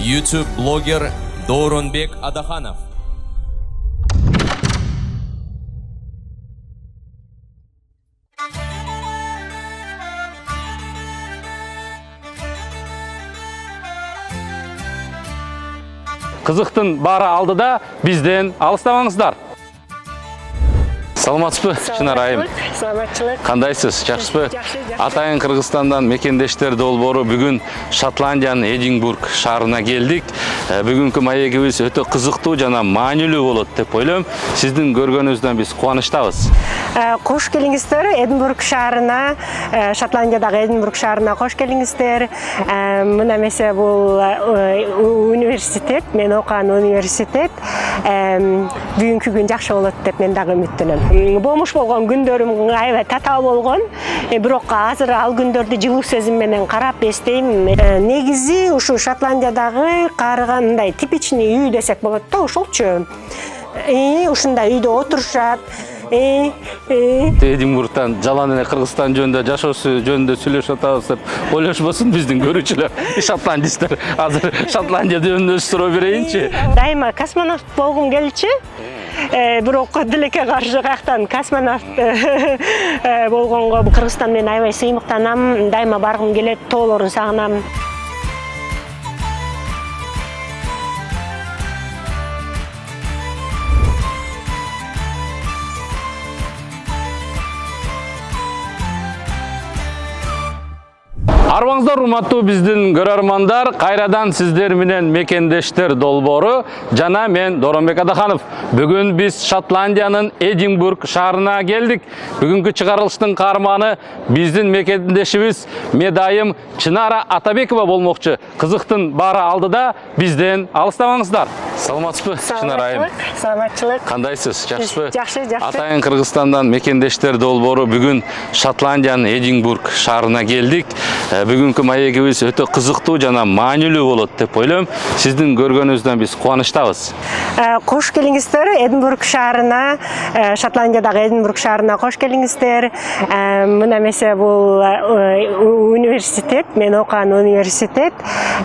YouTube блогер Дооронбек Адаханов. Кызыктын бары алдыда бизден алыстабаңыздар. Саламатсызбы, Чынар айым? Саламатчылык. Кандайсыз, жакшысызбы? Жакшы. Атайын Кыргызстандан мекендештер долбоору бүгүн Шотландиянын Эдинбург шаарына келдик. Бүгүнкү маегибиз өтө кызыктуу жана маанилүү болот деп ойлойм. Сиздин көргөнүңүздөн биз кубанычтабыз. Кош келиңиздер Эдинбург шаарына, Шотландиядагы Эдинбург шаарына кош келиңиздер. Мына эмесе бул университет, мен окуган университет. Бүгүнкү күн жакшы болот деп мен дагы үмүттөнөм. Болмуш болгон күндөрүм аябай татаал болгон. Бирок азыр ал күндөрдү жылуу сезим менен карап эстейм. Негизи ушу Шотландиядагы карыгандай типичный үй десек болот да, ошолчу. Ушундай үйдө отурушат. Эдинбургтан жалан эле Кыргызстан жөнүндө жашоосу жөнүндө сүйлөшүп атабыз деп ойлошпосун биздин көрүүчүлөр. Шотландистер азыр Шотландия жөнүндө суроо берейинчи. Дайыма космонавт болгум келчү. Бирок тилекке каршы каяктан космонавт болгонго Кыргызстан менен аябай сыймыктанам. Дайыма баргым келет, тоолорун сагынам. Арбаңыздар урматтуу биздин көрөрмандар, кайрадан сиздер менен мекендештер долбоору жана мен Дооронбек Адаханов. Бүгүн биз Шотландиянын Эдинбург шаарына келдик. Бүгүнкү чыгарылыштын каарманы биздин мекендешибиз медайым Чынара Атабекова болмокчу. Кызыктын баары алдыда бизден алыстабаңыздар. Саламатсызбы, Чынар айым? Саламатчылык. Кандайсыз, жакшысызбы? Жакшы. Атайын Кыргызстандан мекендештер долбоору бүгүн Шотландиянын Эдинбург шаарына келдик. Бүгүнкү маегибиз өтө кызыктуу жана маанилүү болот деп ойлойм. Сиздин көргөнүңүздөн биз кубанычтабыз. Кош келиңиздер Эдинбург шаарына, Шотландиядагы Эдинбург шаарына кош келиңиздер. Мына эмесе бул университет, мен окуган университет.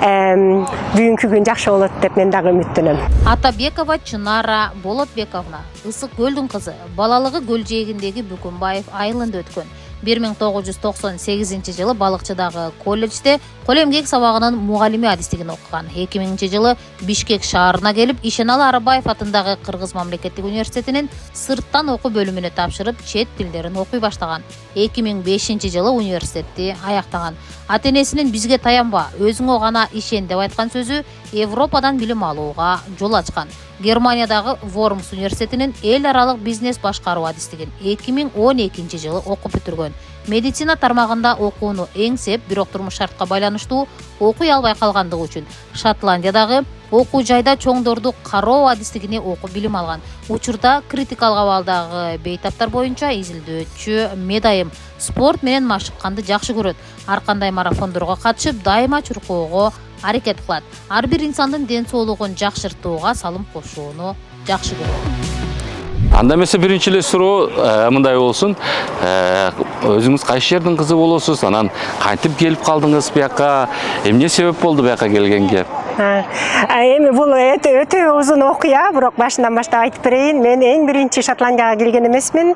Бүгүнкү күн жакшы болот деп мен дагы үмүттөнөм. Атабекова Чынара Болотбековна, Ысык көлдүн кызы, балалыгы көл жээгиндеги Бүкүнбаев айылында өткөн. 1998 жылы балыкчыдагы колледжде кол эмгек сабагынын мугалими адистигин окуган. 2000 жылы Бишкек шаарына келип, Ишеналы Арабаев атындагы Кыргыз мамлекеттик университетинин сырттан окуу бөлүмүнө тапшырып, чет тилдерин окуй баштаган. 2005 жылы университетти аяктаган. Ата-энесинин бизге таянба, өзүңө гана ишен деп айткан сөзү Европадан билим алууга жол ачкан. Германиядагы Вормс университетинин эл аралык бизнес башкаруу адистигин 2012 жылы окуп бүтүргөн. Медицина тармагында окууну эңсеп, бирок турмуш шартка байланыштуу окуй албай калгандыгы үчүн Шотландиядагы окуу жайда чоңдорду кароо адистигине окуп билим алган. Учурда критикалык абалдагы бейтаптар боюнча изилдөөчү, медайым спорт менен машыкканды жакшы көрөт. Ар кандай марафондорго катышып, дайыма чуркоого аракет кылат. Ар бир инсандын ден соолугун жакшыртууга салым кошууну жакшы көрөт. Анда эмесе биринчи эле суроо мындай болсун. Өзүңүз кайсы жердин кызы болосуз? Анан кантип келип калдыңыз бияка? Эмне себеп болду бияка келгенге? Эми бул өтө узун окуя, бирок башынан баштап айтып берейин. Мен эң биринчи Шотландияга келген эмесмин.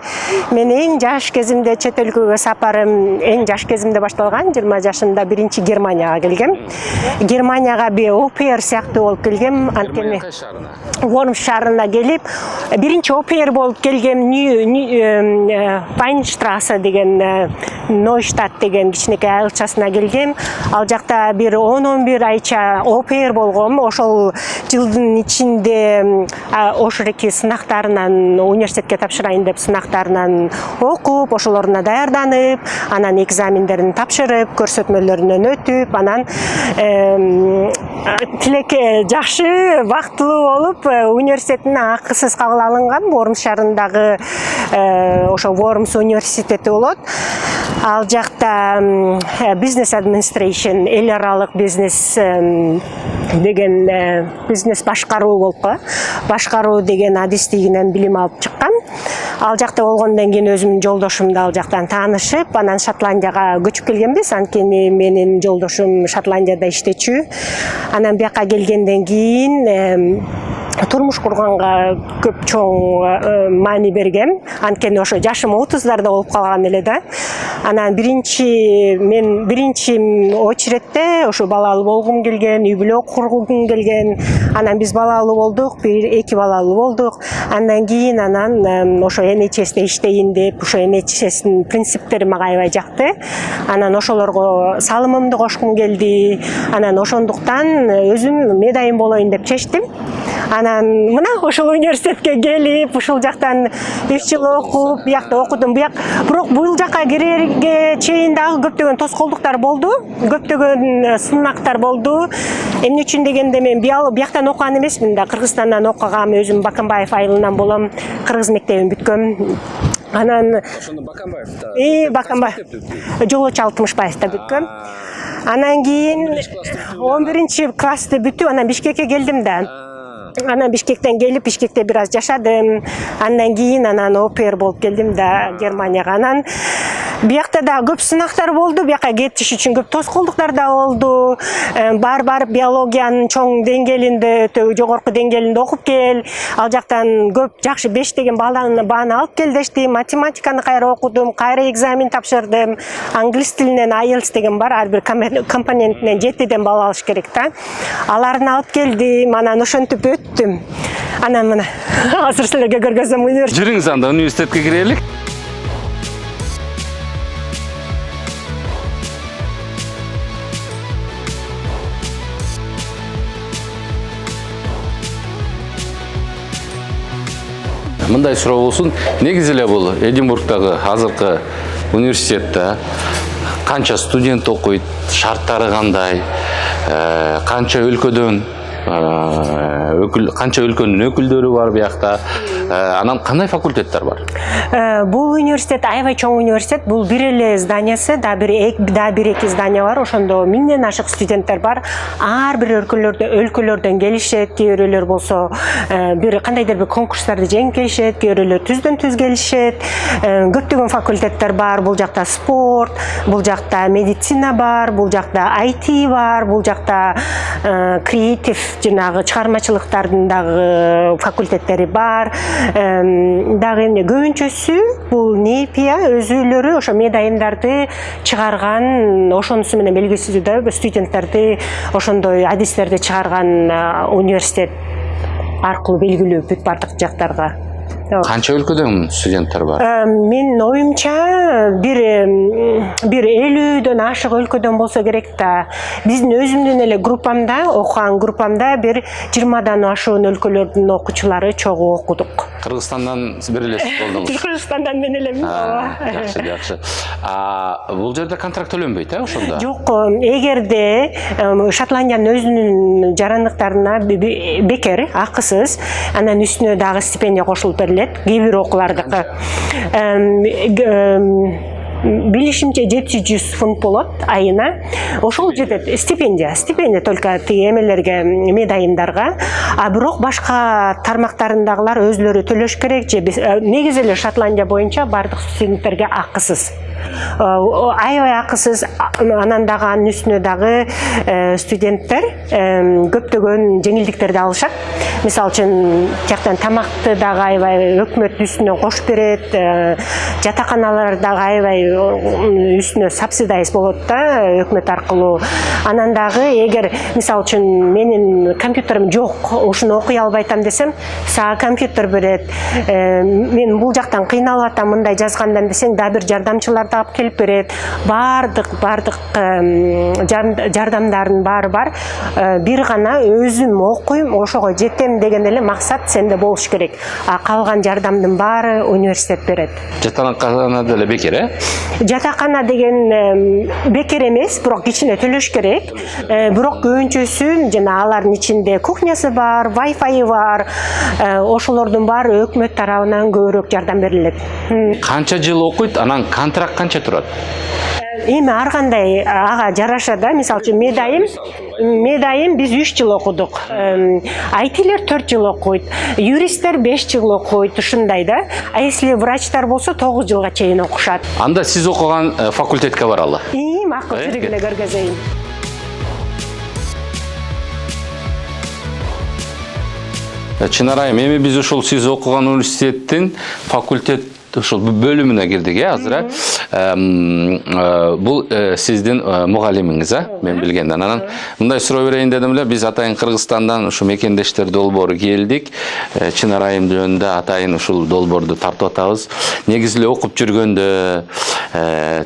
Мен эң жаш кезимде чет өлкөгө сапарым эң жаш кезимде башталган. 20 жашында биринчи Германияга келгем. Германияга бир опер сыяктуу болуп келгем. Анткени Вормс шаарына келип, биринчи опер болуп келгем. Пайнштрассе деген Нойштадт деген кичинекей айылчасына келгем. Ал жакта бир 10-11 айча опер болгом. Ошол жылдын ичинде ошоки сынактарынан университетке тапшырайын деп сынактарынан окуп, ошолоруна даярданып, анан экзамендерин тапшырып, көрсөтмөлөрүнөн өтүп, анан тилекке жакшы, бактылуу болуп, университеттин акысыз кабыл алынган. Вормс шаарындагы ошо Вормс университети болот. Ал жакта бизнес администрейшн, эл аралык бизнес деген бизнес башкаруу болуп, башкаруу деген адистигинен билим алып чыккан. ал жакта болгондон кийин өзүмдүн жолдошумду ал жактан таанышып, анан Шотландияга көчүп келгенбиз. Анткени менин жолдошум Шотландияда иштечү. Анан бияка келгенден кийин турмуш курганга көп чоң маани бергем. Анткени ошо жашым 30-дарда болуп калган эле да. Анан мен биринчи очередте ошо балалуу болгум келген, үй бүлө кургум келген. Анан биз балалуу болдук, 2 балалуу болдук. Андан кийин ошо NHS'те иштейин деп, ошо NHS'тин принциптери мага аябай жакты. Анан ошолорго салымымды кошкум келди. Анан ошондуктан өзүм медайым болоюн деп чечтим. Анан мына ошол университетке келип, ушул жактан 3 жыл окуп, биякта окудум. Бирок бул жака кирерге чейин дагы көптөгөн тоскоолдуктар болду, көптөгөн сынактар болду. Эмне үчүн дегенде мен бияктан окуган эмесмин да, Кыргызстандан окугам, өзүм Баканбаев айылынан болом, кыргыз мектебин бүткөм. Анан ошондо Баканбаевда. Баканбаев. Жолочу Алтымышбаевда бүткөм. Анан кийин 11 классты бүтүп, анан Бишкекке келдим да. Анан Бишкектен келип, Бишкекте бир аз жашадым. Андан кийин ОПР болуп келдим да Германияга. Анан биякта да көп сынактар болду, бияка кетиш үчүн көп тоскоолдуктар да болду. Барып биологиянын чоң деңгээлинде, өтө жогорку деңгээлинде окуп кел. Ал жактан көп жакшы 5 деген бааны алып кел дешти. Математиканы кайра окудум, кайра экзамен тапшырдым. Англис тилинен IELTS деген бар, ар бир компонентинен 7ден балл алыш керек да. Аларын алып келдим, анан ошентип өттүм. Анан мына азыр силерге көргөзөм университет. Жүрүңүз анда университетке кирелик. Мындай суроо болсун, негизи эле бул Эдинбургдагы азыркы университетте канча студент окуйт, шарттары кандай, канча өлкөдөн канча өлкөнүн өкүлдөрү бар биякта, анан кандай факультеттер бар? Бул университет аябай чоң университет. Бул бир эле зданиясы, да бир эки здания бар. Ошондо 1000ден ашык студенттер бар. Ар бир өлкөлөрдөн келишет. Кээ бирөөлөр болсо бир кандайдыр бир конкурстарды жеңип келишет, кээ бирөөлөр түздөн түз келишет. Көптөгөн факультеттер бар. Бул жакта спорт, бул жакта медицина бар, бул жакта IT бар, бул жакта креатив жанагы чыгармачылыктардын дагы факультеттери бар. Дагы эмне көбүнчөсү бул НЕПИЯ өзүлөрү ошо медайымдарды чыгарган, ошонусу менен белгисиз да студенттерди ошондой адистерди чыгарган университет аркылуу белгилүү бүт бардык жактарга. Канча өлкөдөн студенттер бар? Менин оюмча бир 50дөн ашык өлкөдөн болсо керек да. Биздин өзүмдүн эле группамда, окуган группамда бир 20дан ашуун өлкөлөрдүн окуучулары чогуу окудук. Кыргызстандан бир эле болдуңуз? Кыргызстандан мен элемин. Жакшы. Бул жерде контракт төлөнбөйт, ошондо? Жок, эгерде Шотландиянын өзүнүн жарандыктарына бекер, акысыз, анан үстүнө дагы стипендия кошулуп берилет. Кээ бир окуулардыкы. Билишимче 700 фунт болот айына. Ошол жетет стипендия только эмелерге, медайымдарга. Бирок башка тармактарындагылар өзлөрү төлөш керек же негизи эле Шотландия боюнча бардык студенттерге акысыз. Аябай акысыз, анан дагы анын үстүнө дагы студенттер көптөгөн жеңилдиктерди алышат. Мисалы үчүн, тияктан тамакты дагы аябай өкмөт үстүнө кошуп берет, жатаканалар дагы аябай үстүнө субсидиз болот да өкмөт аркылуу. Анан дагы эгер мисалы үчүн менин компьютерим жок, ушуну окуй албай атам десем, сага компьютер берет. Мен бул жактан кыйналып атам мындай жазгандан десең, да бир жардамчыларды алып келип берет. Бардык жардамдардын баары бар. Бир гана өзүм окуйм, ошого жетем деген эле максат сенде болуш керек. Калган жардамдын баары университет берет. Жатакана деле бекер, Жатакана деген бекер эмес, бирок кичине төлөш керек. Бирок көбүнчөсү жана алардын ичинде кухнясы бар, Wi-Fi бар. Ошолордун баары өкмөт тарабынан көбүрөөк жардам берилет. Канча жыл окуйт, анан контракт канча турат? эми ар кандай ага жараша да. Мисалы үчүн медайым биз 3 жыл окудук. IT-лер 4 жыл окуйт, юристтер 5 жыл окуйт, ушундай да. А если врачтар болсо 9 жылга чейин окушат. Анда сиз окуган факультетке баралы. Макул жүрүп эле көргөзөйүн. Чынар айым, эми биз ушул сиз окуган университеттин факультет ушул бөлүмүнө кирдик, азыр. Бул сиздин мугалимиңиз, мен билгенден. Анан мындай суроо берейин дедим эле, биз атайын Кыргызстандан ушу мекендештер долбоору келдик. Чынар айым жөнүндө атайын ушул долбоорду тартып атабыз. Негизи эле окуп жүргөндө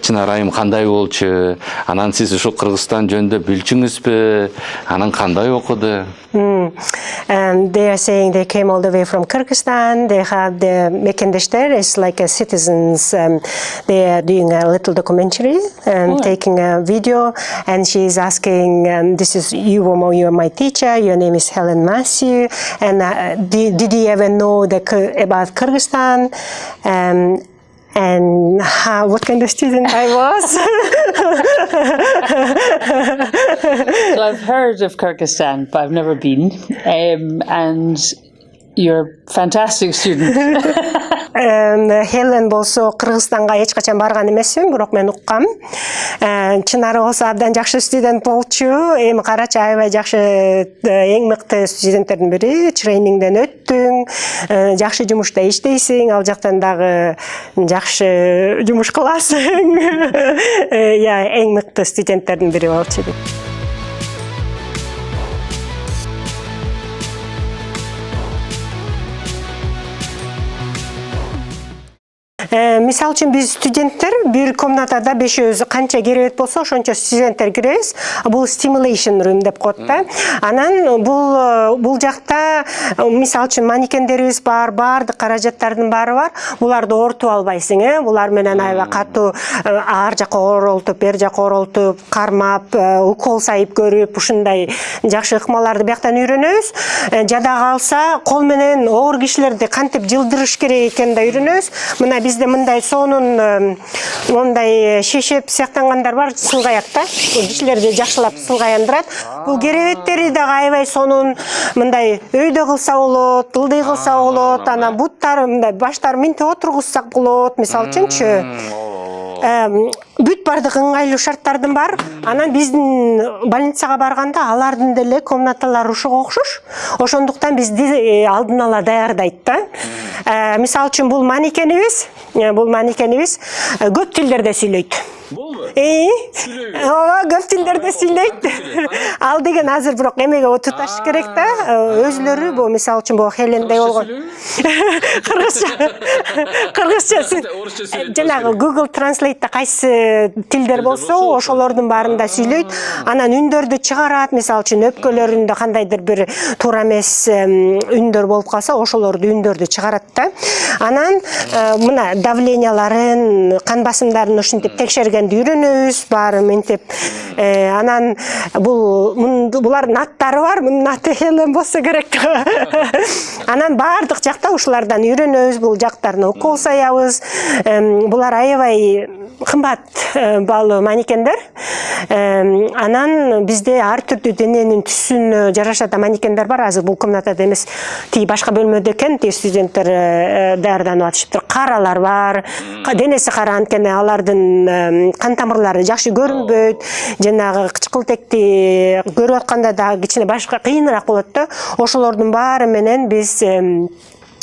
Чынар айым кандай болчу? Анан сиз ушул Кыргызстан жөнүндө билчүңүзбү? Анан кандай окуду? They are saying they came all the way from Kyrgyzstan. They have the Mekendeshter is like a citizens. They are doing a little documentary, taking a video, and she is asking, "This is you, Momo. You are my teacher. Your name is Helen Matthew. And did you ever know about Kyrgyzstan?" And what kind of student I was? So I've heard of Kyrgyzstan, but I've never been. And you're a fantastic student. Helen болсо Кыргызстанга эч качан барган эмесмин, бирок мен уккам. Чынары болсо абдан жакшы студент болчу. Эми карачы аябай жакшы эң мыкты студенттердин бири. Тренингден өттүң, жакшы жумушта иштейсиң, ал жактан дагы жакшы жумуш кыласың. Я эң мыкты студенттердин бири болчу. Мисалы үчүн биз студенттер бир комнатада 5 канча керебет болсо ошончо студенттер киребиз. Бул stimulation room деп коет да. Анан бул жакта мисалы үчүн манекендерибиз бар, баардык каражаттардын баары бар. Буларды ортуп албайсың, Булар менен аябай катуу ар жака оролтуп, бер жака оролтуп, кармап, укол сайып көрүп, ушундай жакшы ыкмаларды бияктан үйрөнөбүз. Жада калса кол менен оор кишилерди кантип жылдырыш керек экенин да үйрөнөбүз. Мына бизде мындай сонун мондай шешеп сыяктангандар бар, сылгаякта. Кишилерди жакшылап сылгаяндырат. Бул керебеттери дагы аябай сонун, мындай өйдө кылса болот, ылдый кылса болот, анан буттары мындай баштары минтип отургузсак болот, мисалы үчүнчү. Бүт бардык ыңгайлуу шарттардын бар. Анан биздин больницага барганда алардын деле комнаталары ушуга окшош. Ошондуктан бизди алдын ала даярдайт да. Мисалы үчүн бул манекенибиз көп тилдерде сүйлөйт. Көп тилдерде сүйлөйт. Ал деген азыр бирок эмеге отуташ керек да. Өзлөрү бул мисалы үчүн бул Хелендей болгон. Кыргызча. Жанагы Google Translate'та кайсы тилдер болсо, ошолордун баарында сүйлөйт. Анан үндөрдү чыгарат, мисалы үчүн өпкөлөрүндө кандайдыр бир туура эмес үндөр болуп калса, ошолорду үндөрдү чыгарат да. Анан мына давленияларын, кан басымдарын ушинтип текшергенди үйрөнөбүз, баары мынтип. Анан булардын аттары бар, мунун аты Хелен болсо керек. Анан баардык жакта ушулардан үйрөнөбүз, бул жактарына укол саябыз. Булар аябай кымбат баалуу манекендер. Анан бизде ар түрдүү дененин түсүнө жараша да манекендер бар. Азыр бул комнатада эмес, тиги башка бөлмөдө экен, тиги студенттер даярданып атышыптыр. Каралар бар, денеси кара, анткени алардын кан тамырлары жакшы көрүнбөйт. Жанагы кычкылтекти көрүп атканда дагы кичине башка кыйыныраак болот да. Ошолордун баары менен биз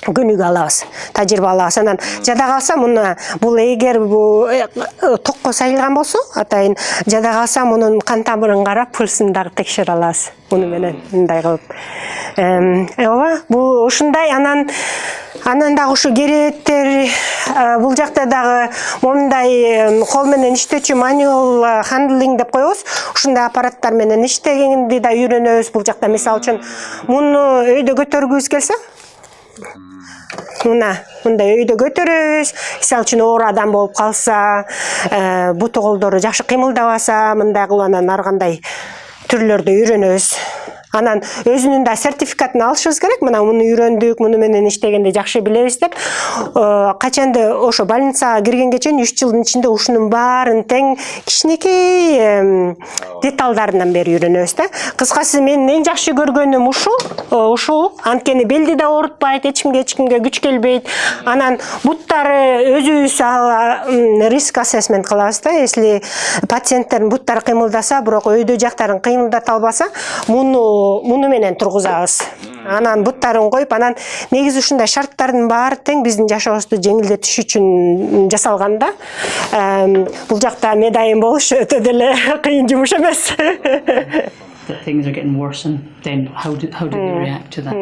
көнүгө алабыз, тажрыйба алабыз. Анан жада калса муну бул эгер токко сайылган болсо, атайын жада калса мунун кан тамырын карап, пульсун дагы текшере алабыз. Муну менен мындай кылып. Ооба, бул ушундай. Анан дагы ушу керебеттер, бул жакта дагы мондай кол менен иштөөчү manual handling деп коебуз. Ушундай аппараттар менен иштегенди да үйрөнөбүз. Бул жакта мисалы үчүн муну өйдө көтөргүбүз келсе, мындай өйдө көтөрөбүз. Мисалы үчүн оор адам болуп калса, буту колдору жакшы кыймылдабаса, мындай кылып анан ар кандай түрлөрдү үйрөнөбүз. Анан өзүнүн да сертификатын алышыбыз керек. Мына муну үйрөндүк, муну менен иштегенде жакшы билебиз деп. Качанды ошо больницага киргенге чейин 3 жылдын ичинде ушунун баарын тең кичинекей деталдарынан бери үйрөнөбүз да. Кыскасы менин эң жакшы көргөнүм ушул. Анткени белди да оорутпайт, эч кимге күч келбейт. Анан буттары өзүбүз риск ассессмент кылабыз да. Если пациенттердин буттары кыймылдаса, бирок өйдө жактарын кыймылдата албаса, муну менен тургузабыз. Анан буттарын коюп, анан негизи ушундай шарттардын баары тең биздин жашообузду жеңилдетиш үчүн жасалган да. Бул жакта медайым болуш өтө деле кыйын жумуш эмес. That things are getting worse, and then how did they react to that?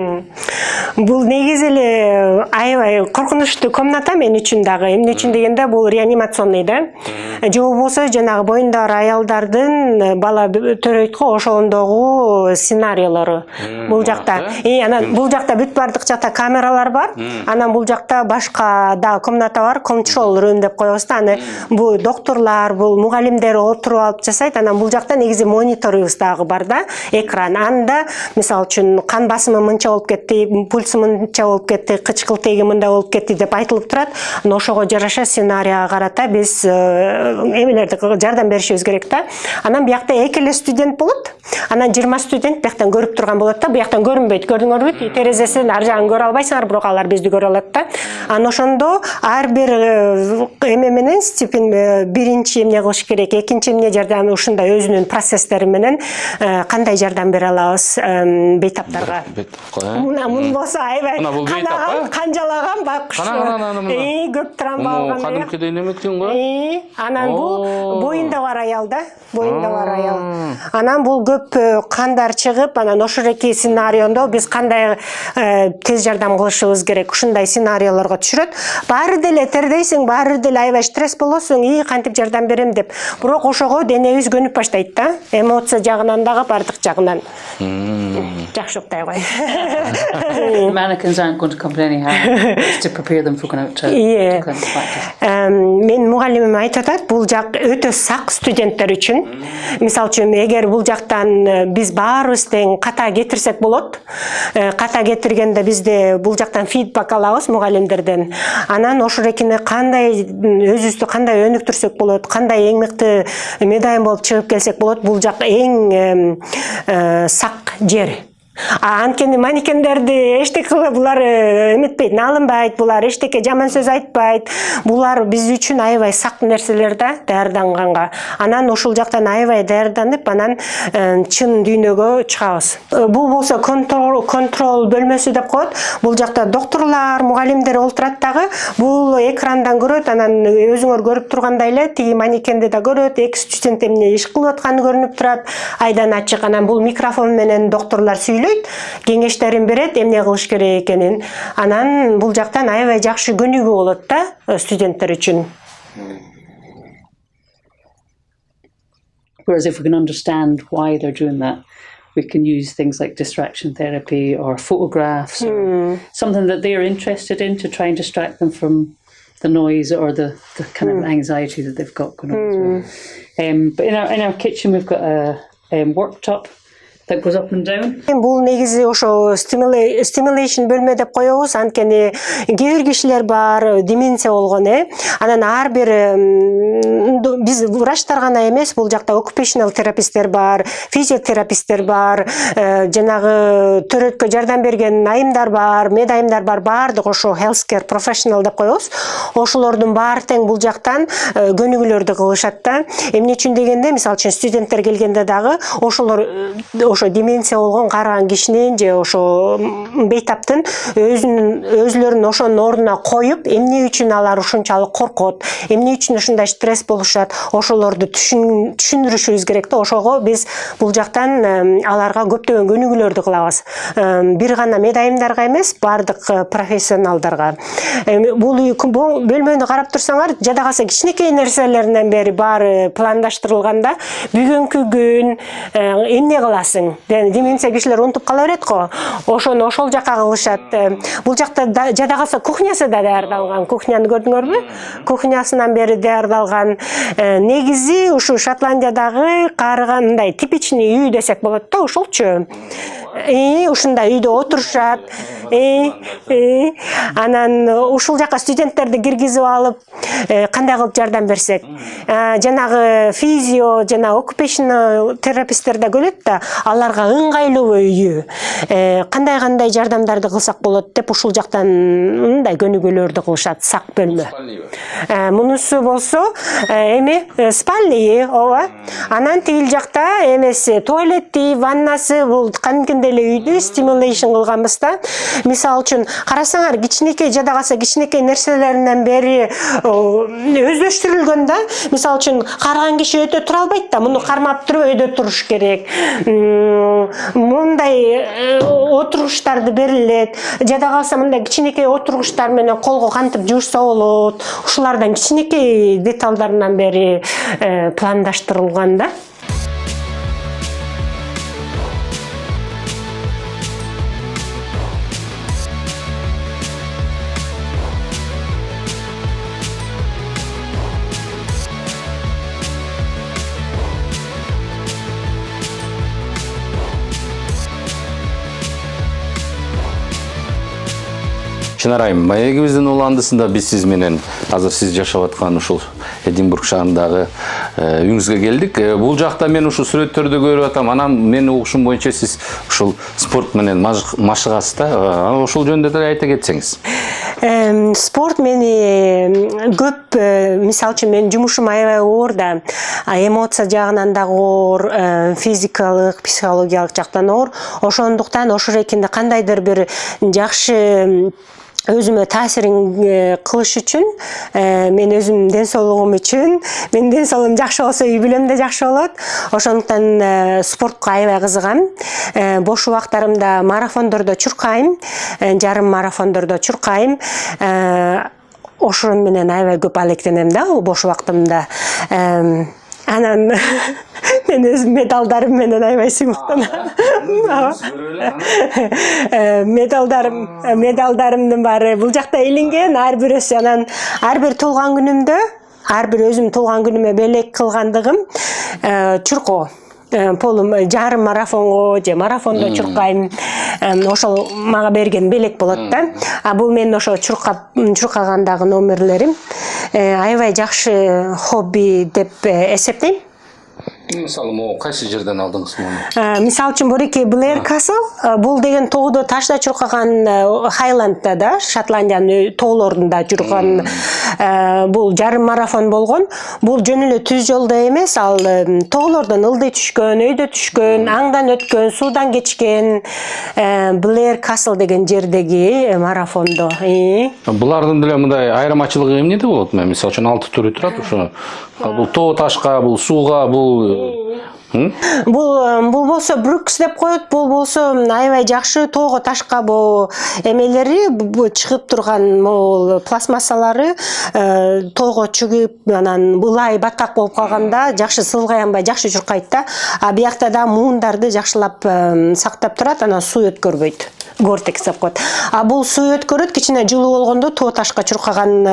Бул негизи эле аябай коркунучтуу комната мен үчүн дагы. Эмне үчүн дегенде бул реанимационный да. Же болбосо жанагы боюнда бар аялдардын бала төрөйт го ошондогу сценарийлору. Бул жакта. Анан бул жакта бүт бардык жакта камералар бар. Анан бул жакта башка да комната бар, control room деп коебуз да. Аны бул докторлар, бул мугалимдер отуруп алып жасайт. Анан бул жакта негизи мониторубуз дагы бар да. Экран. Анда мисалы үчүн кан басымы мынча болуп кетти, пульсу мынча болуп кетти, кычкыл теги мындай болуп кетти деп айтылып турат. Ошого жараша сценарийга карата биз эмелерди жардам беришибиз керек да. Анан биякта экеле студент болот. Анан 20 студент бияктан көрүп турган болот да. Бияктан көрүнбөйт. Көрдүңөрбү? Терезесин ар жагын көрө албайсыңар, бирок алар бизди көрө алат да. Анан ошондо ар бир эме менен степень биринчи эмне кылыш керек, экинчи эмне жардам, ушундай өзүнүн процесстери менен кандай жардам бере алабыз бейтаптарга. Мун болсо аябай канжалаган бакыш. Көп травма алган. Кадимкидей немектин го? Анан бул боюнда бар аял да. Боюнда бар аял. Анан бул көп кандар чыгып, анан ошондой сценарийондо биз кандай тез жардам кылышыбыз керек. Ушундай сценарийлорго түшүрөт. Баары деле тердейсиң, баары деле аябай стресс болосуң, кантип жардам берем деп. Бирок ошого денебиз көнүп баштайт да. Эмоция жагынан дагы бардык жагынан. Жакшы уктай кой. Mannequins aren't going to complain anyhow. It's to prepare them for going out to clinical practice. Мен мугалимим айтып атат, бул жак өтө сак студенттер үчүн. Мисалы үчүн, эгер бул жактан биз баарыбыз тең ката кетирсек болот. Ката кетиргенде бизде бул жактан фидбак алабыз мугалимдерден. Анан ошорекине кандай өзүбүздү кандай өнүктүрсөк болот, кандай эң мыкты медайым болуп чыгып келсек болот, бул жак эң сак жер. Анткени манекендерди эчтеке кылып булар эметпейт, алынбайт, булар эчтеке жаман сөз айтпайт. Булар биз үчүн аябай сак нерселер да, даярданганга. Анан ушул жактан аябай даярданып, анан чын дүйнөгө чыгабыз. Бул болсо контрол бөлмөсү деп коет. Бул жакта докторлар, мугалимдер олтурат дагы. Бул экрандан көрөт, анан өзүңөр көрүп тургандай эле тиги манекенди да көрөт, эки студент эмне иш кылып атканы көрүнүп турат. Айдан ачык. Анан бул микрофон менен докторлар кеңештерин берет, эмне кылыш керек экенин. Анан бул жактан аябай жакшы көнүгүү болот да студенттер үчүн. Whereas if we can understand why they're doing that, we can use things like distraction therapy or photographs or something that they're interested in to try and distract them from the noise or the kind of anxiety that they've got going on as well. But in our kitchen we've got a worktop that goes up and down. Бул негизи ошо stimulation бөлмө деп коебуз. Анткени кээ бир кишилер бар, деменция болгон, Анан ар бир биз врачтар гана эмес, бул жакта occupational тераписттер бар, физиотераписттер бар, жанагы төрөткө жардам берген айымдар бар, медайымдар бар, баардык ошо healthcare professional деп коебуз. Ошолордун баары тең бул жактан көнүгүүлөрдү кылышат да. Эмне үчүн дегенде, мисалы үчүн студенттер келгенде дагы ошолор ошо деменция болгон караган кишинин же ошо бейтаптын өзлөрүн ошонун ордуна коюп, эмне үчүн алар ушунчалык коркот, эмне үчүн ушундай стресс болушат, ошолорду түшүндүрүшүбүз керек да. Ошого биз бул жактан аларга көптөгөн көнүгүүлөрдү кылабыз. Бир гана медайымдарга эмес, бардык профессионалдарга. Бул бөлмөнү карап турсаңар, жада калса кичинекей нерселеринен бери баары пландаштырылганда, бүгүнкү күн эмне кыласың? демейсиң. Демейинсе кишилер унутуп кала берет го. Ошону ошол жака кылышат. Бул жакта жада калса кухнясы да даярдалган. Кухняны көрдүңөрбү? Кухнясынан бери даярдалган. Негизи ушу Шотландиядагы карыган мындай типичный үй десек болот да, ошолчу. Ушундай үйдө отурушат. Анан ушул жака студенттерди киргизип алып, кандай кылып жардам берсек. Жанагы физио, жана occupational тераписттер да келет да, аларга ыңгайлуу үйү. Кандай жардамдарды кылсак болот деп ушул жактан мындай көнүгүүлөрдү кылышат, сак бөлмө. Мунусу болсо эми спальный, ооба. Анан тигил жакта эмеси туалети, ваннасы, бул кандайдыр эле үйдү стимулейшн кылганбыз да. Мисал үчүн карасаңар, кичинекей жада калса кичинекей нерселеринен бери өздөштүрүлгөн да. Мисал үчүн карыган киши өтө тура албайт да, муну кармап туруп өйдө туруш керек. Мындай отуруштарды берилет. Жада калса мындай кичинекей отургучтар менен колго кантип жуушса болот. Ушулардан кичинекей деталдарынан бери пландаштырылган да. Чынар айым, маегибиздин уландысында биз сиз менен азыр сиз жашап аткан ушул Эдинбург шаарындагы үйүңүзгө келдик. Бул жакта мен ушул сүрөттөрдү көрүп атам. Анан менин угушум боюнча сиз ушул спорт менен машыгасыз да. Ошол жөнүндө да айта кетсеңиз. Спорт мени көп, мисал үчүн менин жумушум аябай оор да, эмоция жагынан да оор, физикалык, психологиялык жактан оор. Ошондуктан ошол экинде кандайдыр бир жакшы өзүмө таасирин кылыш үчүн, мен өзүмдүн ден соолугум үчүн, менин ден соолугум жакшы болсо үй бүлөм да жакшы болот. Ошондуктан спортко аябай кызыгам. Бош убактарымда марафондордо чуркайм, жарым марафондордо чуркайм. Ошон менен аябай көп алектенем да, бош убактымда. Анан мен өзүм медалдарым менен аябай сыймыктанам. Медалдарымдын баары бул жакта илинген, ар бирөөсү. Анан ар бир туулган күнүмдө, ар бир өзүм туулган күнүмө белек кылгандыгым чуркоо. Полум жарым марафонго же марафондо чуркайм. Ошол мага берген белек болот да. Бул мен ошо чуркагандагы номерлерим. Аябай жакшы хобби деп эсептейм. Мисалы, кайсы жерден алдыңыз муну? Мисал үчүн Борики Blair Castle, бул деген тоодо ташта чуркаган Хайландда да, Шотландиянын тоолорунда жүргөн бул жарым марафон болгон. Бул жөн эле түз жолдо эмес, ал тоолордон ылдый түшкөн, өйдө түшкөн, аңдан өткөн, суудан кечкен Blair Castle деген жердеги марафондо. Булардын деле мындай айырмачылыгы эмнеде болот? Мисалы үчүн 6 түрү турат ошо. Бул тоо ташка, бул сууга, бул Бул болсо Брукс деп коет, бул болсо аябай жакшы тоого ташка бул эмелери чыгып турган бул пластмассалары тоого чыгып, анан булай баткак болуп калганда жакшы сылгаянбай, жакшы чуркайт да. Биякта да муундарды жакшылап сактап турат, анан суу өткөрбөйт. Гортекс деп коет. Бул суу өткөрөт, кичине жылуу болгондо тоо ташка чуркаган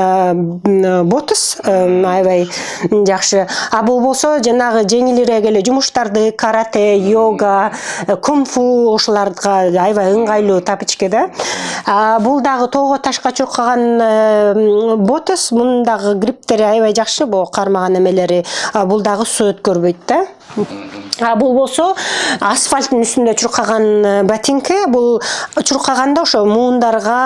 ботус аябай жакшы. Бул болсо жанагы жеңилирээк эле жумуштарды, карате, йога, кунг-фу ошолорго аябай ыңгайлуу тапичке да. Бул дагы тоого ташка чуркаган ботус, мунун дагы гриптери аябай жакшы, бул кармаган эмелери. Бул дагы суу өткөрбөйт да. Бул болсо асфальттын үстүндө чуркаган ботинка, бул чуркаганда ошо муундарга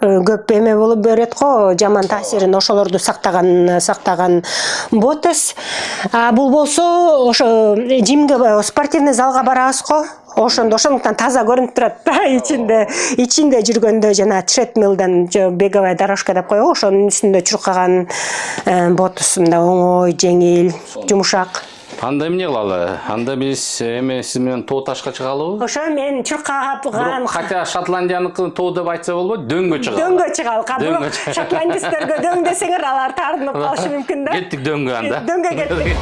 көп эме болуп берет го, жаман таасирин ошолорду сактаган ботус. Бул болсо ошо жимге, спортивный залга барабыз го. Ошондуктан таза көрүнүп турат да, ичинде жүргөндө жана тредмилден беговая дорожка деп коебу, ошонун үстүндө чуркаган ботусум да оңой, жеңил, жумушак. Анда эмне кылалы? Анда биз эме сиз менен тоо ташка чыгалыбы? Ошо мен чуркаган. Хотя Шотландияныкы тоо деп айтса болбойт, дөңгө чыгалы. Дөңгө чыгалы. Шотландисттерге дөң десеңер алар таарынып калышы мүмкүн да. Кеттик дөңгө анда. Дөңгө кеттик.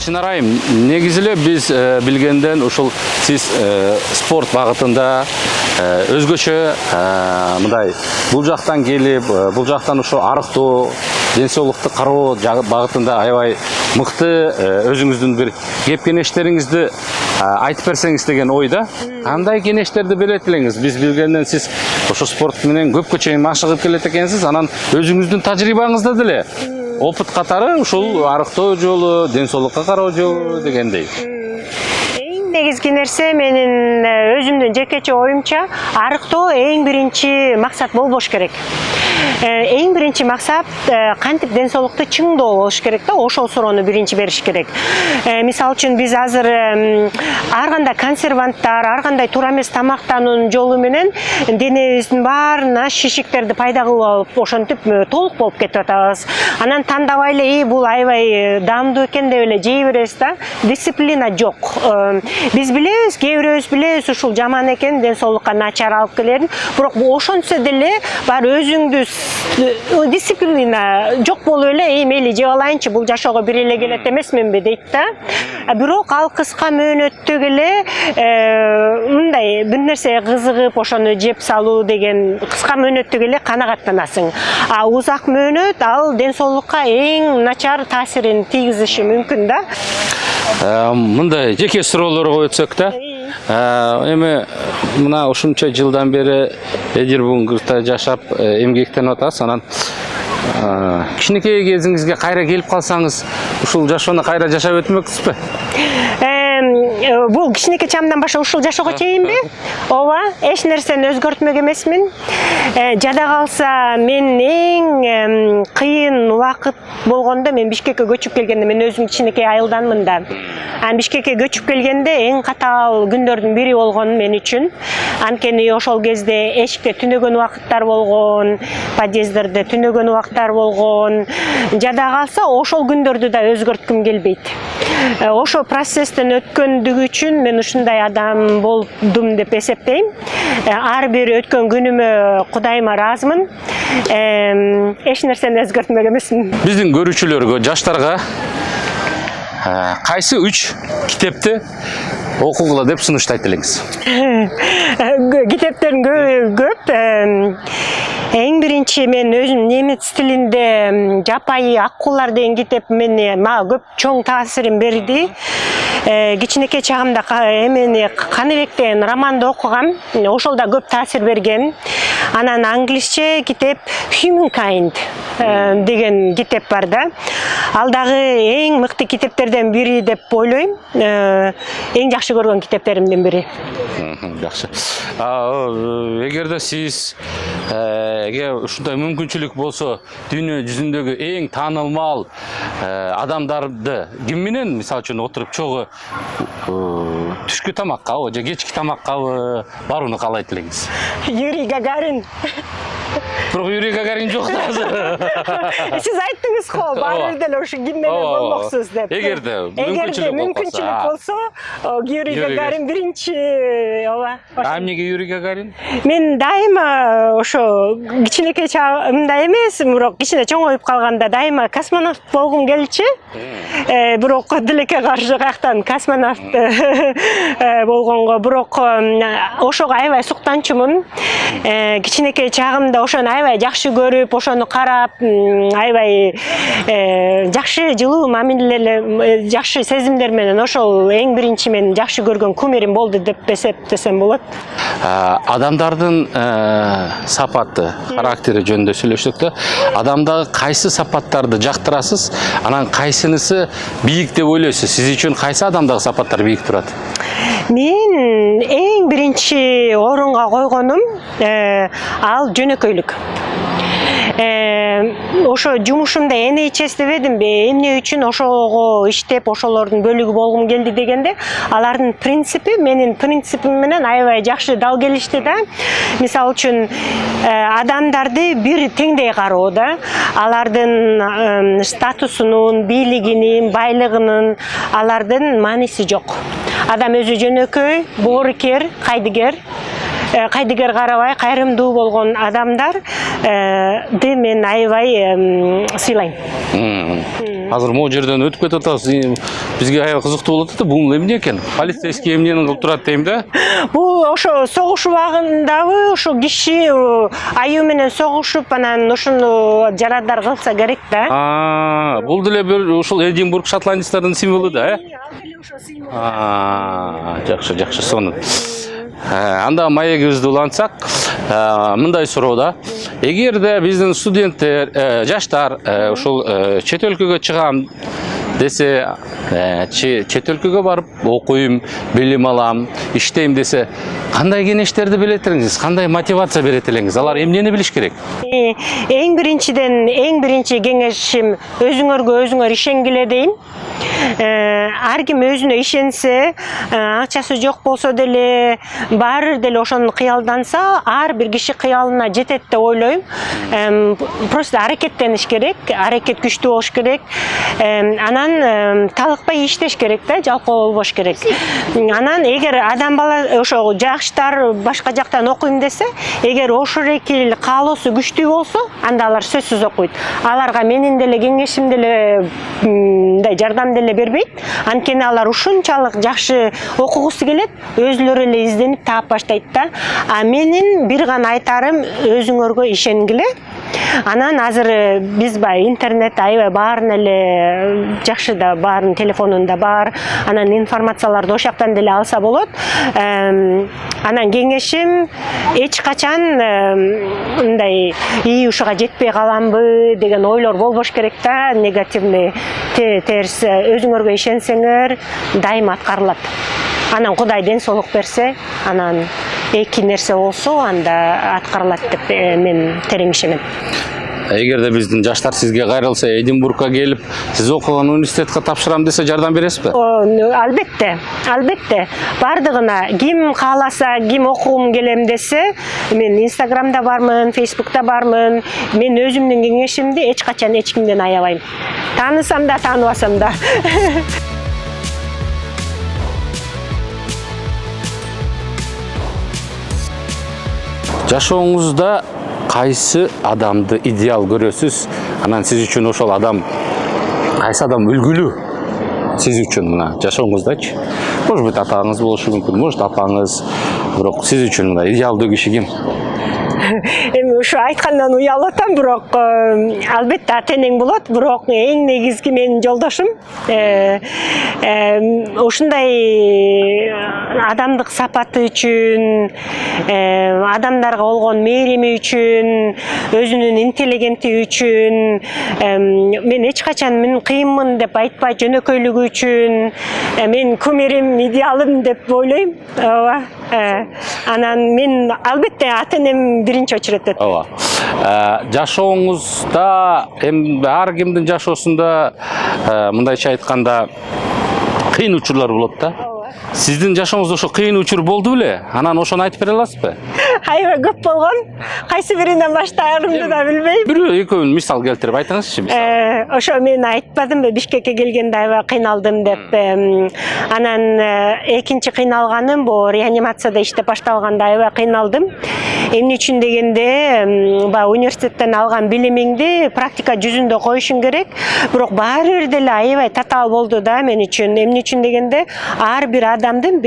Чынар айым, негизи эле биз билгенден ушул сиз спорт багытында өзгөчө мындай бул жактан келип, бул жактан ушу арыктоо, ден соолукту кароо багытында аябай мыкты өзүңүздүн бир кеп кеңештериңизди айтып берсеңиз деген ойда. Кандай кеңештерди берет элеңиз? Биз билгенден сиз ошо спорт менен көпкө чейин машыгып келет экенсиз, анан өзүңүздүн тажрыйбаңызда деле опыт катары ушул арыктоо жолу, ден соолукка кароо жолу дегендей. Негизги нерсе менин өзүмдүн жекече оюмча арыктоо эң биринчи максат болбош керек. Эң биринчи максат кантип ден соолукту чыңдоо болуш керек да, ошол суроону биринчи бериш керек. Мисалы үчүн биз азыр ар кандай консерванттар, ар кандай туура эмес тамактануунун жолу менен денебиздин баарына шишиктерди пайда кылып алып, ошентип толук болуп кетип атабыз. Анан тандабай эле бул аябай даамдуу экен деп эле жей беребиз да. Дисциплина жок. Биз билебиз, кээ бирөөбүз билебиз ушул жаман экен, ден соолукка начар алып келерин, бирок ошончо деле бар өзүңдү дисциплина жок болуп эле, мейли жеп алайынчы, бул жашоого бир эле келет эмесминби дейт да. Бирок ал кыска мөөнөттө эле мындай бир нерсе кызыгып ошону жеп салуу деген кыска мөөнөттө эле канагаттанасың. А узак мөөнөт ал ден соолукка эң начар таасирин тийгизиши мүмкүн да. Мындай жеке суроолорго өтсөк да. Эми мына ушунча жылдан бери Эдинбургта жашап эмгектенип атасыз. Анан кичинекей кезиңизге кайра келип калсаңыз, ушул жашоону кайра жашап өтмөксүзбү? Бул кичинекей чамдан баштап ушул жашоого чейинби? Ооба, эч нерсени өзгөртмөк эмесмин. Жада калса мен эң кыйын убакыт болгондо мен Бишкекке көчүп келгенде, мен өзүм кичинекей айылданмын да. Бишкекке көчүп келгенде эң катаал күндөрдүн бири болгон мен үчүн. Анткени ошол кезде эшикте түнөгөн убакыттар болгон, подъездерде түнөгөн убакыттар болгон. Жада калса ошол күндөрдү да өзгөрткүм келбейт. Ошо процесстен өткөндүгү үчүн мен ушундай адам болдум деп эсептейм. Ар бир өткөн күнүмө Кудайыма ыраазымын. Эч нерсени өзгөртмөк эмесмин. Биздин көрүүчүлөргө, жаштарга кайсы 3 китепти окугула деп сунуштайт элеңиз? Китептердин көп. Эң биринчи мен өзүм немец тилинде Жапайы аккулар деген китеп мага көп чоң таасирин берди. Кичинекей чагымда эмени Каныбек деген романды окугам. Ошол да көп таасир берген. Анан англисче китеп Humankind деген китеп бар да. Ал дагы эң мыкты китептерден бири деп ойлойм. Эң жакшы көргөн китептеримдин бири. Жакшы. Эгерде сиз ушундай мүмкүнчүлүк болсо, дүйнө жүзүндөгү эң таанылмал адамдарды ким менен, мисалы үчүн, отуруп чогуу түшкү тамаккабы же кечки тамаккабы барууну каалайт элеңиз? Юрий Гагарин. Бирок Юрий Гагарин жок да азыр. Сиз айттыңыз го, баары деле ушу ким менен болмоксуз деп. Эгерде мүмкүнчүлүк болсо, Юрий Гагарин биринчи. Ооба. Эмнеге Юрий Гагарин? Мен дайыма ошо кичинекей чагымда эмес, бирок кичине чоңоюп калганда дайыма космонавт болгум келчү. Бирок тилекке каршы каяктан космонавт болгонго, бирок ошого аябай суктанчумун. Кичинекей чагымда ошону аябай жакшы көрүп, ошону карап, аябай жакшы жылуу мамилелер, жакшы сезимдер менен ошол эң биринчи мен жакшы көргөн кумирим болду деп эсептесем болот. Адамдардын сапаты, характери жөнүндө сүйлөштүк да. Адамдагы кайсы сапаттарды жактырасыз, анан кайсынысы бийик деп ойлойсуз? Сиз үчүн кайсы адамдагы сапаттар бийик турат? Мен эң биринчи орунга койгонум ал жөнөкөйлүк. Ошо жумушумда эне чечтебедимби, эмне үчүн ошого иштеп, ошолордун бөлүгү болгум келди дегенде, алардын принципи менин принципим менен аябай жакшы дал келишти да. Мисалы үчүн адамдарды бир теңдей кароо да. Алардын статусунун, бийлигинин, байлыгынын алардын мааниси жок. Адам өзү жөнөкөй, боорукер, кайдыгер карабай, кайрымдуу болгон адамдар мен аябай сыйлайм. Азыр могу жерден өтүп кетип атабыз. Бизге аябай кызыктуу болуп атат. Бул эмне экен? Полицейский эмнени кылып турат дейм да. Бул ошо согуш убагындагы ошо киши аюу менен согушуп, анан ошону жарадар кылса керек да. Бул деле бир ушул Эдинбург шотландецтердин символу да, Ал деле ошо символ. Жакшы, сонун. Анда маегибизди улантсак, мындай суроо да. Эгерде биздин студенттер, жаштар ушул чет өлкөгө чыгам десе, чет өлкөгө барып окуйм, билим алам, иштейм десе, кандай кеңештерди берет элеңиз, кандай мотивация берет элеңиз? Алар эмнени билиш керек? Эң биринчи кеңешим өзүңөр ишенгиле дейм. Ар ким өзүнө ишенсе, акчасы жок болсо деле, баары деле ошону кыялданса, ар бир киши кыялына жетет деп ойлойм. Просто аракеттениш керек, аракет күчтүү болуш керек. Анан талыкпай иштеш керек да, жалкоо болбош керек. Анан эгер адам бала ошо жаштар башка жактан окуйм десе, эгер ошол эки каалоосу күчтүү болсо, анда алар сөзсүз окуйт. Аларга менин деле кеңешим деле мындай жардам деле бербейт. Анткени алар ушунчалык жакшы окугусу келет, өзүлөрү эле изденип таап баштайт да. Менин бир гана айтарым, өзүңөргө ишенгиле. Анан азыр биз интернет аябай баарын эле жакшы да, баарын телефонунда бар. Анан информацияларды ошол жактан деле алса болот. Анан кеңешим эч качан мындай ушуга жетпей каламбы деген ойлор болбош керек да, негативный терс. Өзүңөргө ишенсеңер, дайым аткарылат. Анан Кудай ден соолук берсе, анан эки нерсе болсо, анда аткарылат деп мен терең ишенем. Эгерде биздин жаштар сизге кайрылса, Эдинбургка келип, сиз окуган университетке тапшырам десе, жардам бересизби? Албетте. Бардыгына ким кааласа, ким окугум келем десе, мен Инстаграмда бармын, Фейсбукта бармын. Мен өзүмдүн кеңешимди эч качан эч кимден аябайм. Таанысам да, тааныбасам да. Жашооңузда кайсы адамды идеал көрөсүз? Анан сиз үчүн ошол адам, кайсы адам үлгүлүү? Сиз үчүн мына жашооңуздачы? Может быть, атаңыз болушу мүмкүн, может апаңыз, бирок сиз үчүн мына идеалдуу киши ким? Эми ушу айткандан уялып атам, бирок албетте ата-энең болот, бирок эң негизги менин жолдошум. Ушундай адамдык сапаты үчүн, адамдарга болгон мээрими үчүн, өзүнүн интеллигенти үчүн, мен эч качан мен кыйынмын деп айтпай, жөнөкөйлүгү үчүн, мен кумирим, идеалым деп ойлойм. Анан мен албетте ата-энем биринчи очередте. Жашооңузда, ар кимдин жашоосунда мындайча айтканда кыйын учурлар болот да. Сиздин жашооңузда ошо кыйын учур болду беле? Анан ошону айтып бере аласызбы? Аябай көп болгон. Кайсы биринен баштаарымды да билбейм. Бирөө экөөнүн мисал келтирип айтыңызчы. Ошо мен айтпадымбы, Бишкекке келгенде аябай кыйналдым деп. Анан экинчи кыйналганым бул реанимацияда иштеп башталганда аябай кыйналдым. Эмне үчүн дегенде, университеттен алган билимиңди практика жүзүндө коюшуң керек. Бирок баары бир деле аябай татаал болду да мен үчүн. Эмне үчүн дегенде, ар бир адамдын,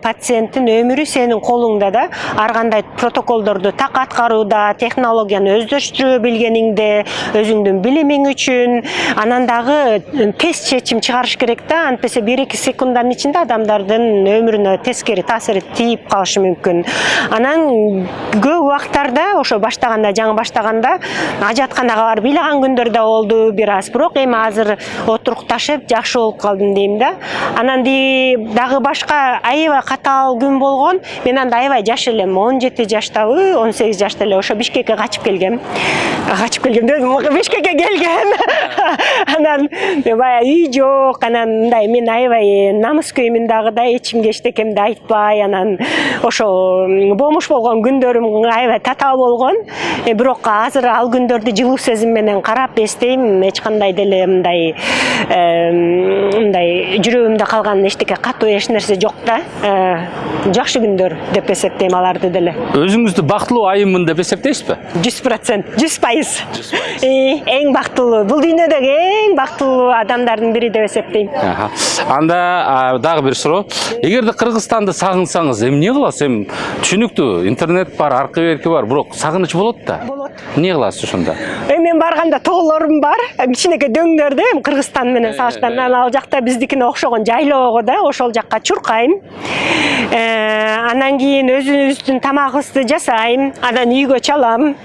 пациенттин өмүрү сенин колуңда да. Ар кандай протоколдорду так аткарууда, технологияны өздөштүрө билгениңде, өзүңдүн билимиң үчүн, анан дагы тез чечим чыгарыш керек да. Антпесе 1-2 секунддын ичинде адамдардын өмүрүнө тескери таасир тийип калышы мүмкүн. Анан көп убактарда, ошо баштаганда, жаңы баштаганда, ажатканага барып ыйлаган күндөр да болду бир аз. Бирок эми азыр отурукташып, жакшы болуп калдым дейм да. Анан дагы башка аябай катаал күн болгон. Мен анда аябай жаш элем, 17 жаштабы, 18 жашта эле ошо Бишкекке качып келгем. Бишкекке келген. Анан үй жок, анан мындай мен аябай намыскөймүн дагы да, эч кимге эчтекемди айтпай, анан ошо бомуш болгон күндөрүм аябай татаал болгон. Бирок азыр ал күндөрдү жылуу сезим менен карап эстейм, эч кандай деле мындай жүрөгүмдө калган эчтеке катуу эч нерсе жок да. Жакшы күндөр деп эсептейм аларды деле. Өзүңүздү бактылуу айыммын деп эсептейсизби? 100%, 100%. Эң бактылуу, бул дүйнөдөгү эң бактылуу адамдардын бири деп эсептейм. Анда дагы бир суроо. Эгерде Кыргызстанды сагынсаңыз, эмне кыласыз? Түшүнүктүү, интернет бар, аркы берки бар, бирок сагыныч болот да. Болот. Эмне кыласыз ошондо? Мен барганда тоолорум бар, кичинекей дөңдөрдө, Кыргызстан менен салыштырганда ал жакта биздикине окшогон жайлоого да, ошол жакка чуркайм. Анан кийин өзүбүздүн тамагыбызды жасайм, анан үйгө чалам.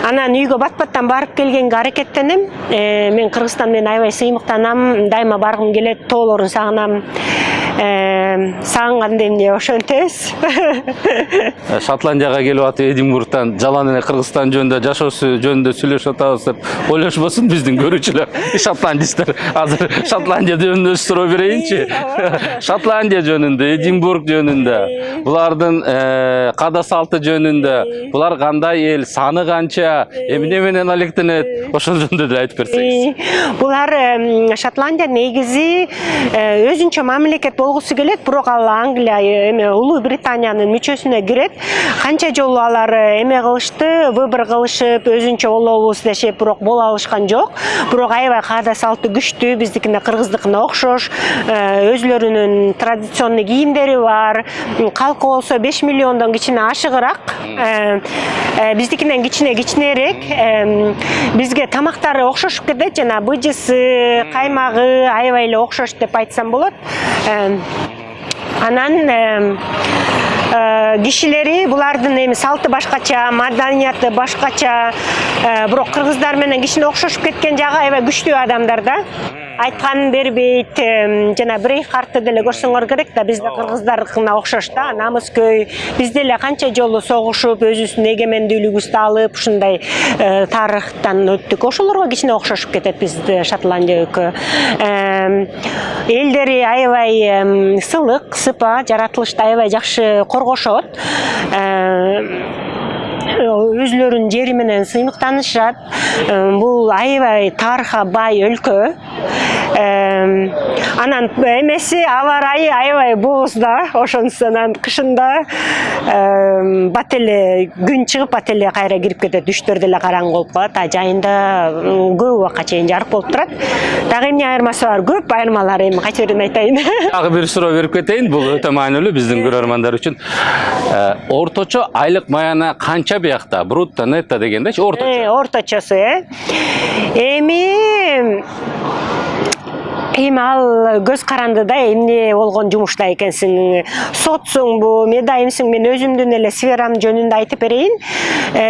Анан үйгө бат-баттан барып келгенге аракеттенем. Мен Кыргызстан менен аябай сыймыктанам, дайыма баргым келет, тоолорун сагынам. Сагынганда эмне ошентебиз. Шотландияга келип атып Эдинбургтан жалаң эле Кыргызстан жөнүндө, жашоосу жөнүндө сүйлөшүп атабыз деп ойлошпосун биздин көрүүчүлөр. Шотландистер азыр Шотландия жөнүндө суроо берейинчи. Шотландия жөнүндө, Эдинбург жөнүндө, булардын када салты жөнүндө, булар кандай эл, саны канча, эмне менен алектенет, ошол жөнүндө деле айтып берсеңиз. Булар Шотландия негизи өзүнчө мамлекет болгусу келет, бирок ал Англия, Улуу Британиянын мүчөсүнө кирет. Канча жолу алар эме кылышты, выбор кылышып, өзүнчө болобуз дешип, бирок боло алышкан жок. Бирок аябай каада салты күчтүү, биздикине Кыргыздыкына окшош. Өзлөрүнүн традиционный кийимдери бар. Калкы болсо 5 миллиондон кичине ашыгыраак. Биздикинен кичинерээк. Бизге тамактары окшошуп кетет, жана быжысы, каймагы аябай эле окшош деп айтсам болот. Анан кишилери булардын эми салты башкача, маданияты башкача, бирок кыргыздар менен кичине окшошуп кеткен жагы аябай күчтүү адамдар да. Айтканын бербейт, жана Брейхартты деле көрсөңөр керек да, бизде кыргыздардыкына окшош да, намыскөй. Биз деле канча жолу согушуп, өзүбүздүн эгемендүүлүгүбүздү алып, ушундай тарыхтан өттүк. Ошолорго кичине окшошуп кетет бизде Шотландия өлкө. Элдери аябай сылык, сыпа, жаратылышты аябай жакшы коргошот. Өзлөрүнүн жери менен сыймыктанышат. Бул аябай тарыхка бай өлкө. Анан эмеси аба ырайы аябай бооз да, ошонусунан кышында бат эле күн чыгып, бат эле кайра кирип кетет, түштөрдө эле караңгы болуп калат, а жайында көп убакка чейин жарык болуп турат. Дагы эмне айырмасы бар? Көп айырмалар, эми качерин айтайын. Дагы бир суроо берип кетейин, бул өтө маанилүү биздин көрөрмандар үчүн. Орточо айлык маяна канча биякта? Брутто, нетто дегендечи, орточо. Орточосу, Эми ал көз карандыда эмне болгон жумушта экенсиң, сотсуңбу, медайымсың, мен өзүмдүн эле сферам жөнүндө айтып берейин.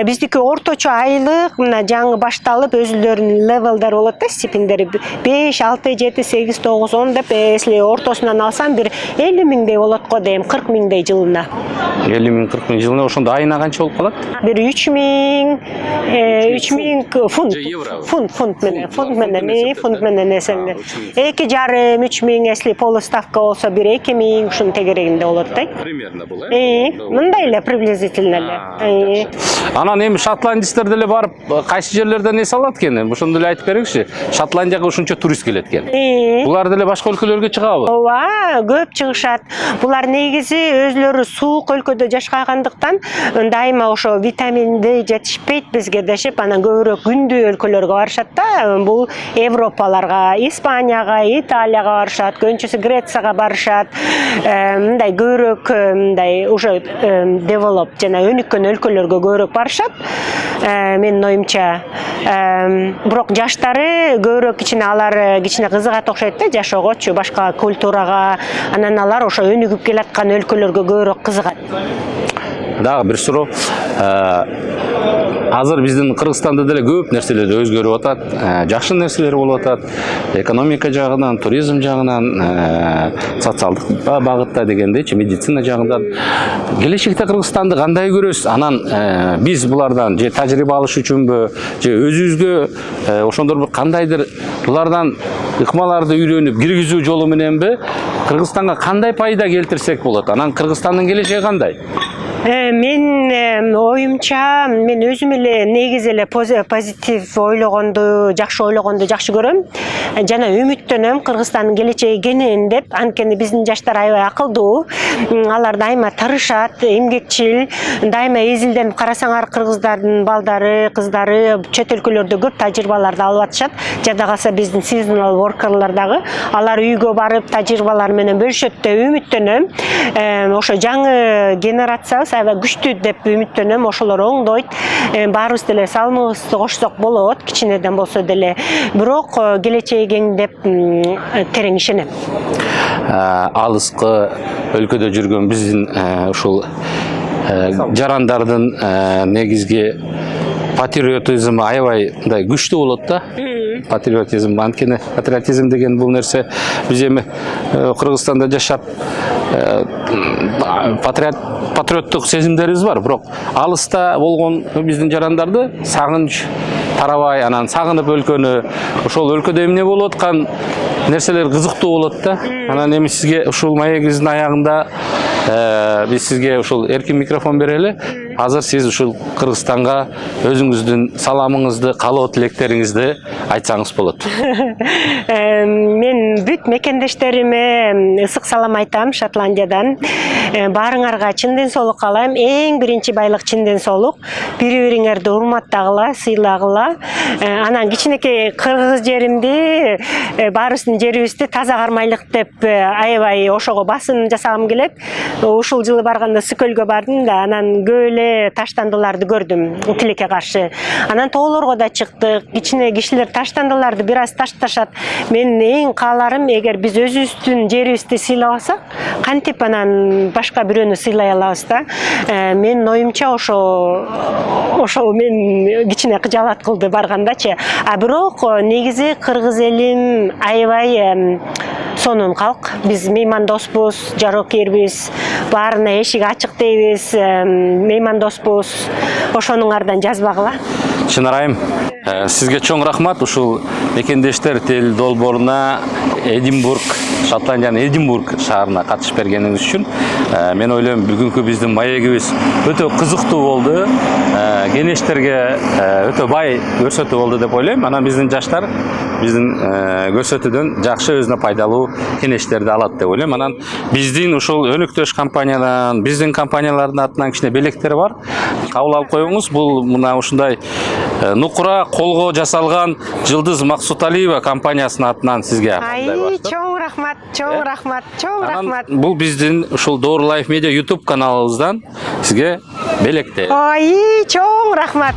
Биздики орточо айлык мына жаңы башталып, өзүлөрүнүн левелдер болот да, стипендери 5, 6, 7, 8, 9, 10 деп, если ортосунан алсам бир 50 миңдей болот го дейм, 40 миңдей жылына. 50 миң, 40 миң жылына, ошондо айына канча болуп калат? Бир 3 миң, 3 миң фунт. Фунт менен эсептелет. 2,5-3 миң, если полуставка болсо бир 2 миң, ушунун тегерегинде болот да. Примерно бул, мындай эле приблизительно эле. Анан эми шотландистер деле барып, кайсы жерлерден эс алат экен? Ошондо эле айтып бериңизчи. Шотландияга ушунча турист келет экен. Булар деле башка өлкөлөргө чыгабы? Ооба, көп чыгышат. Булар негизи өзлөрү суук өлкөдө жашагандыктан дайыма ошо витаминди жетишпейт бизге дешип, анан көбүрөөк күндүү өлкөлөргө барышат да. Бул Европаларга, Испанияга, Италияга барышат, көбүнчөсү Грецияга барышат. Мындай көбүрөөк мындай уже develop жана өнүккөн өлкөлөргө көбүрөөк барышат. Менин оюмча. Бирок жаштары көбүрөөк алар кичине кызыгат окшойт да жашоогочу, башка культурага. Анан алар ошо өнүгүп келаткан өлкөлөргө көбүрөөк кызыгат. Дагы бир суроо. Азыр биздин Кыргызстанда деле көп нерселер өзгөрүп атат, жакшы нерселер болуп атат. Экономика жагынан, туризм жагынан, социалдык багытта дегендейчи, медицина жагынан. Келечекте Кыргызстанды кандай көрөсүз? Анан биз булардан же тажрыйба алыш үчүнбү, же өзүбүзгө ошондор кандайдыр булардан ыкмаларды үйрөнүп киргизүү жолу мененби Кыргызстанга кандай пайда келтирсек болот? Анан Кыргызстандын келечеги кандай? Мен оюмча, мен өзүм эле негизи эле позитив ойлогонду, жакшы көрөм. Жана үмүттөнөм Кыргызстандын келечеги кенен деп. Анткени биздин жаштар аябай акылдуу. Алар дайыма тырышат, эмгекчил, дайыма эзилденип карасаңар кыргыздардын балдары, кыздары чет өлкөлөрдө көп тажрыйбаларды алып атышат. Жада калса биздин seasonal workerлар дагы алар үйгө барып тажрыйбалар менен бөлүшөт деп үмүттөнөм. Ошо жаңы генерациябыз аябай күчтүү деп үмүттөнөм. Ошолор оңдойт. Баарыбыз деле салымыбызды кошсок болот, кичинеден болсо деле. Бирок келечеги кең деп терең ишенем. Алыскы өлкөдө жүргөн биздин ушул жарандардын негизги патриотизм аябай мындай күчтүү болот да. Патриотизм, анткени патриотизм деген бул нерсе биз эми Кыргызстанда жашап патриоттук сезимдерибиз бар, бирок алыста болгон биздин жарандарды сагынч тарабай, анан сагынып өлкөнү, ошол өлкөдө эмне болуп аткан нерселер кызыктуу болот да. Анан эми сизге ушул маегибиздин аягында биз сизге ушул эркин микрофон берели. Азыр сиз ушул Кыргызстанга өзүңүздүн саламыңызды, каалоо тилектериңизди айтсаңыз болот. Мен бүт мекендештериме ысык салам айтам Шотландиядан. Баарыңарга чын ден соолук каалайм. Эң биринчи байлык чын ден соолук. Бири-бириңерди урматтагыла, сыйлагыла. Анан кичинекей кыргыз жеримди, баарыбыздын жерибизди таза кармайлык деп аябай ошого басым жасагым келет. Ушул жылы барганда Сүкөлгө бардым да, анан көп эле таштандыларды көрдүм тилекке каршы. Анан тоолорго да чыктык. Кичине кишилер таштандыларды бир аз ташташат. Мен эң кааларым, эгер биз өзүбүздүн жерибизди сыйлабасак, кантип анан башка бирөөнү сыйлай алабыз да. Мен оюмча ошол мен кичине кыжаалат кылды баргандачы. Бирок негизи кыргыз элим аябай сонун калк. Биз меймандоспуз, жарокербиз, баарына эшик ачык дейбиз, меймандоспуз. Ошонуңардан жазбагыла. Чын ырайым. Сизге чоң рахмат ушул мекендештер тил долбооруна Эдинбург, Шотландиянын Эдинбург шаарына катышып бергениңиз үчүн. Мен ойлойм бүгүнкү биздин маегибиз өтө кызыктуу болду. Кеңештерге өтө бай көрсөтүү болду деп ойлойм. Анан биздин жаштар биздин көрсөтүүдөн жакшы өзүнө пайдалуу кеңештерди алат деп ойлойм. Анан биздин ушул өнөктөш компаниядан, биздин компаниялардын атынан кичине белектер бар. Кабыл алып коюңуз. Бул мына ушундай нукура колго жасалган Жылдыз Максуталиева компаниясынын атынан сизге. Чоң рахмат, чоң рахмат, чоң рахмат. Бул биздин ушул Door Life Media YouTube каналыбыздан сизге белекте. Чоң рахмат.